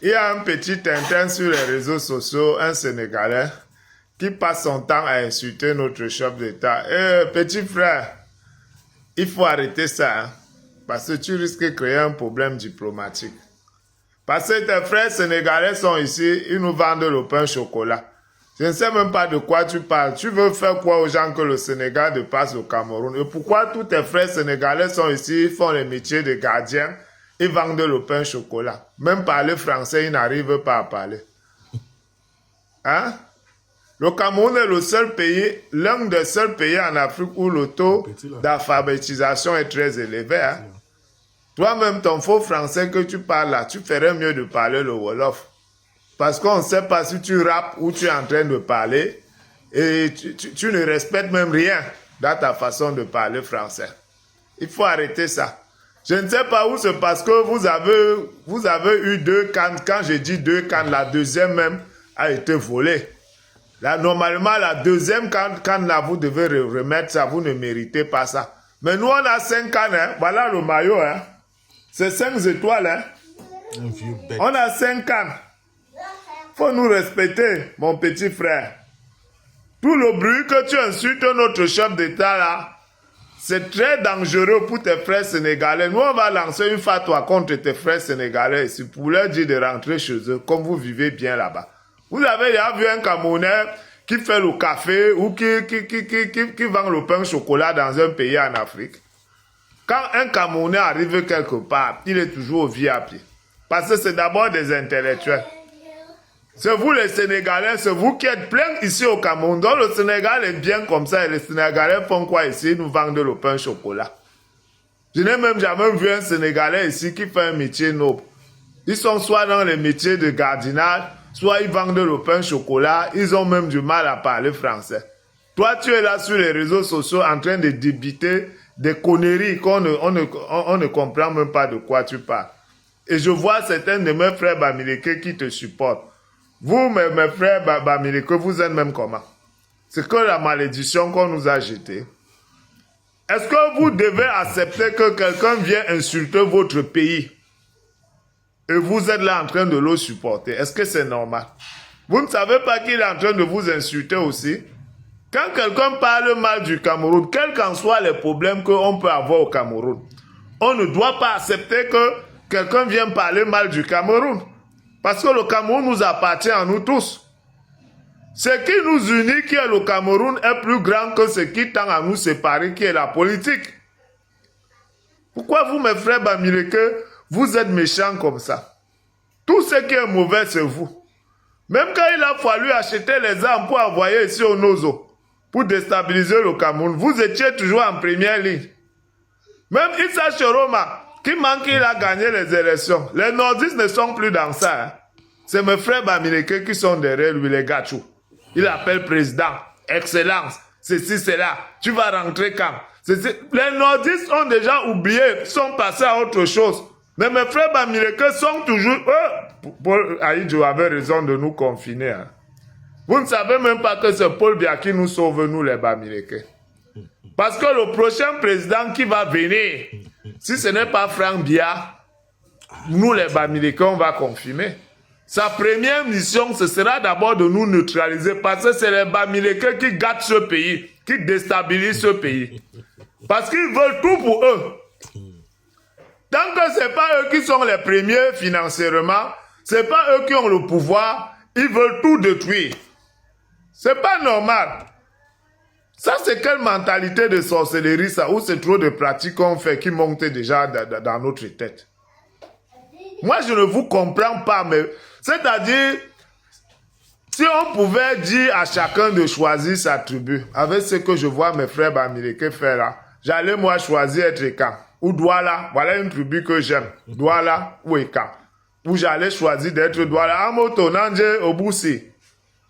Il y a un petit Tintin sur les réseaux sociaux, un Sénégalais, qui passe son temps à insulter notre chef d'État. Petit frère, il faut arrêter ça, hein, parce que tu risques de créer un problème diplomatique. Parce que tes frères sénégalais sont ici, ils nous vendent le pain au chocolat. Je ne sais même pas de quoi tu parles. Tu veux faire quoi aux gens que le Sénégal dépasse au Cameroun? Et pourquoi tous tes frères sénégalais sont ici, ils font les métiers de gardiens, ils vendent le pain au chocolat? Même parler français, ils n'arrivent pas à parler. Hein? Le Cameroun est le seul pays, l'un des seuls pays en Afrique où le taux d'alphabétisation est très élevé. Hein? Toi-même, ton faux français que tu parles là, tu ferais mieux de parler le Wolof. Parce qu'on ne sait pas si tu rappes ou tu es en train de parler et tu ne respectes même rien dans ta façon de parler français. Il faut arrêter ça. Je ne sais pas où c'est parce que vous avez eu 2 cannes. Quand je dis 2 cannes, la deuxième même a été volée. Là, normalement, la deuxième canne là, vous devez remettre ça. Vous ne méritez pas ça. Mais nous, on a 5 cannes. Hein. Voilà le maillot. Hein. C'est 5 étoiles. Hein. On a 5 cannes. Faut nous respecter, mon petit frère. Tout le bruit que tu insultes notre chef d'État là, c'est très dangereux pour tes frères sénégalais. Nous, on va lancer une fatwa contre tes frères sénégalais ici pour leur dire de rentrer chez eux, comme vous vivez bien là-bas. Vous avez déjà vu un Camerounais qui fait le café ou qui vend le pain au chocolat dans un pays en Afrique? Quand un Camerounais arrive quelque part, il est toujours au VIP. Parce que c'est d'abord des intellectuels. C'est vous les Sénégalais, c'est vous qui êtes plein ici au Cameroun. Donc le Sénégal est bien comme ça et les Sénégalais font quoi ici? Ils nous vendent le pain au chocolat. Je n'ai même jamais vu un Sénégalais ici qui fait un métier noble. Ils sont soit dans les métiers de gardiennage, soit ils vendent le pain au chocolat. Ils ont même du mal à parler français. Toi, tu es là sur les réseaux sociaux en train de débiter des conneries qu'on ne comprend même pas de quoi tu parles. Et je vois certains de mes frères bamileke qui te supportent. Vous, mes frères bamileke, vous êtes même comment? C'est que la malédiction qu'on nous a jetée. Est-ce que vous devez accepter que quelqu'un vienne insulter votre pays et vous êtes là en train de le supporter? Est-ce que c'est normal? Vous ne savez pas qu'il est en train de vous insulter aussi? Quand quelqu'un parle mal du Cameroun, quels qu'en soient les problèmes qu'on peut avoir au Cameroun, on ne doit pas accepter que quelqu'un vienne parler mal du Cameroun. Parce que le Cameroun nous appartient à nous tous. Ce qui nous unit, qui est le Cameroun, est plus grand que ce qui tend à nous séparer, qui est la politique. Pourquoi vous, mes frères bamileke, vous êtes méchants comme ça? Tout ce qui est mauvais, c'est vous. Même quand il a fallu acheter les armes pour envoyer ici au Nozo, pour déstabiliser le Cameroun, vous étiez toujours en première ligne. Même Issa Choroma, qui manque, il a gagné les élections. Les nordistes ne sont plus dans ça. Hein. C'est mes frères bamileke qui sont derrière lui, les gachous. Il appelle président, excellence, ceci, cela. Tu vas rentrer quand? Les nordistes ont déjà oublié, sont passés à autre chose. Mais mes frères bamileke sont toujours... Paul Aïdjo avait raison de nous confiner. Hein. Vous ne savez même pas que c'est Paul Biya qui nous sauve, nous les bamileke. Parce que le prochain président qui va venir, si ce n'est pas Franck Biya, nous les bamileke, on va confirmer. Sa première mission, ce sera d'abord de nous neutraliser parce que c'est les bamileke qui gâtent ce pays, qui déstabilisent ce pays. Parce qu'ils veulent tout pour eux. Tant que ce n'est pas eux qui sont les premiers financièrement, ce n'est pas eux qui ont le pouvoir, ils veulent tout détruire. C'est pas normal. Ça, c'est quelle mentalité de sorcellerie, ça, où c'est trop de pratiques qu'on fait qui montent déjà dans notre tête. Moi, je ne vous comprends pas, mais c'est-à-dire, si on pouvait dire à chacun de choisir sa tribu, avec ce que je vois mes frères bamileke faire là, j'allais moi choisir être Ekan. Ou Douala, voilà une tribu que j'aime. Douala ou Ekan. Ou j'allais choisir d'être Douala. Amoto, Nanje, Obusi.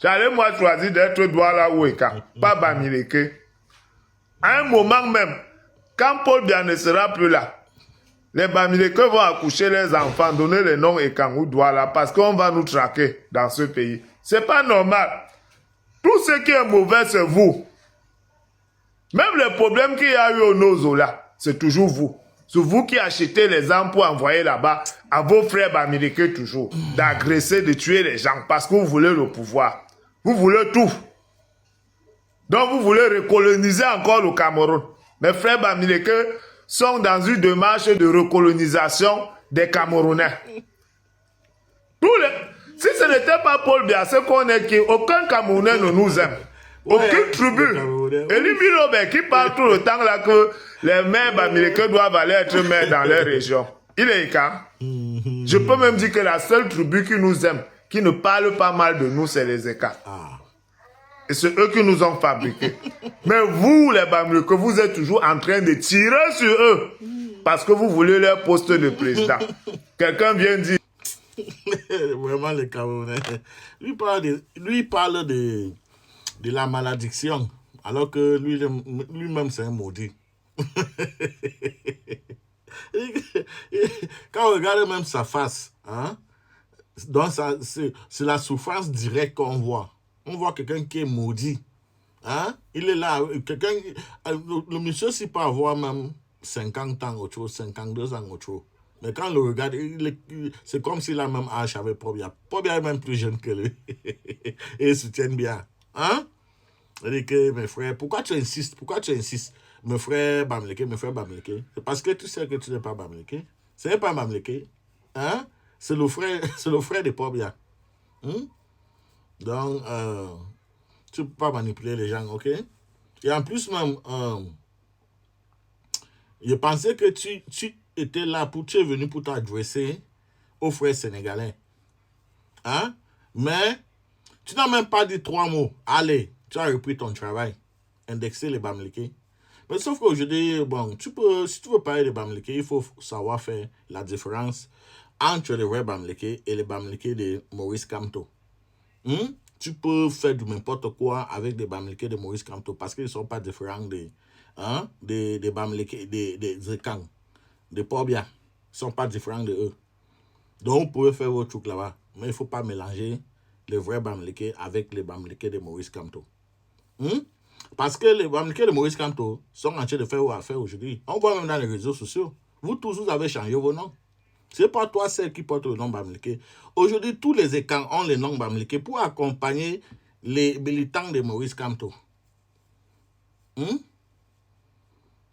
J'allais moi choisir d'être Douala ou Ekan. Pas bamileke. À un moment même, quand Paul Biya ne sera plus là, les bamileke vont accoucher les enfants, donner les noms Ekan ou Douala, parce qu'on va nous traquer dans ce pays. C'est pas normal. Tout ce qui est mauvais, c'est vous. Même les problèmes qu'il y a eu au Nozo là, c'est toujours vous. C'est vous qui achetez les armes pour envoyer là-bas à vos frères américains toujours, d'agresser, de tuer les gens parce que vous voulez le pouvoir. Vous voulez tout. Donc vous voulez recoloniser encore le Cameroun. Mes frères américains sont dans une démarche de recolonisation des Camerounais. Si ce n'était pas Paul Biya, c'est qu'on est qui, aucun Camerounais ne nous aime. Aucune tribu. Et lui, qui parle tout le temps là que les maires américains doivent aller être maires dans leur région. Il est quand? Je peux même dire que la seule tribu qui nous aime, qui ne parle pas mal de nous, c'est les États. Et c'est eux qui nous ont fabriqués. Mais vous, les Bamileke, vous êtes toujours en train de tirer sur eux. Parce que vous voulez leur poste de président. Quelqu'un vient dire... Vraiment, les Camerounais. Lui parle de la malédiction. Alors que lui-même, c'est un maudit. Quand on regarde même sa face, hein, c'est la souffrance directe qu'on voit. On voit quelqu'un qui est maudit. Hein? Il est là. Le monsieur, s'il peut avoir même 50 ans autre chose, 52 ans autre chose. Mais quand on le regarde, c'est comme si la même âge avait Pobia. Pobia est même plus jeune que lui. Et il soutient bien. Hein? Il dit que, mes frères, pourquoi tu insistes? Mes frères Bamileke. C'est parce que tu sais que tu n'es pas Bamileke. Ce n'est pas Bamileke. Hein? C'est le frère de Pobia. Hein? Donc, tu ne peux pas manipuler les gens, ok? Et en plus, même, je pensais que tu étais là, tu es venu pour t'adresser aux frères sénégalais. Hein? Mais, tu n'as même pas dit 3 mots. Allez, tu as repris ton travail. Indexer les Bamileke. Mais sauf qu'aujourd'hui, bon, si tu veux parler de Bamileke, il faut savoir faire la différence entre les vrais Bamileke et les Bamileke de Maurice Kamto. Tu peux faire du n'importe quoi avec des Bamileke de Maurice Kamto parce qu'ils ne sont pas différents des Bamileke, des Zekang, des Pobia. Ils ne sont pas différents de eux. Donc, vous pouvez faire vos trucs là-bas. Mais il ne faut pas mélanger les vrais Bamileke avec les Bamileke de Maurice Kamto. Parce que les Bamileke de Maurice Kamto sont en train de faire vos affaires aujourd'hui. On voit même dans les réseaux sociaux. Vous tous, vous avez changé vos noms. Ce n'est pas toi celle qui porte le nom Bamileke. Aujourd'hui, tous les écans ont le nom Bamileke pour accompagner les militants de Maurice Kamto.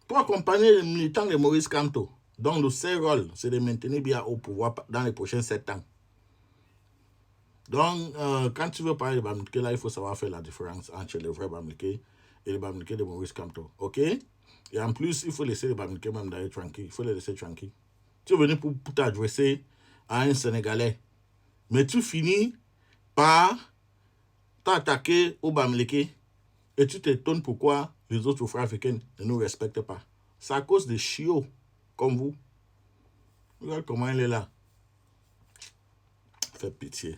Pour accompagner les militants de Maurice Kamto. Donc, le seul rôle, c'est de maintenir bien au pouvoir dans les prochains 7 ans. Donc, quand tu veux parler de Bamileke, là, il faut savoir faire la différence entre les vrais Bamileke et les Bamileke de Maurice Kamto. OK? Et en plus, il faut laisser les Bamileke même d'aller tranquille. Il faut les laisser tranquilles. Tu es venu pour t'adresser à un Sénégalais. Mais tu finis par t'attaquer au Bamileke et tu t'étonnes pourquoi les autres frères africains ne nous respectent pas. C'est à cause des chiots comme vous. Regarde comment il est là. Fais pitié.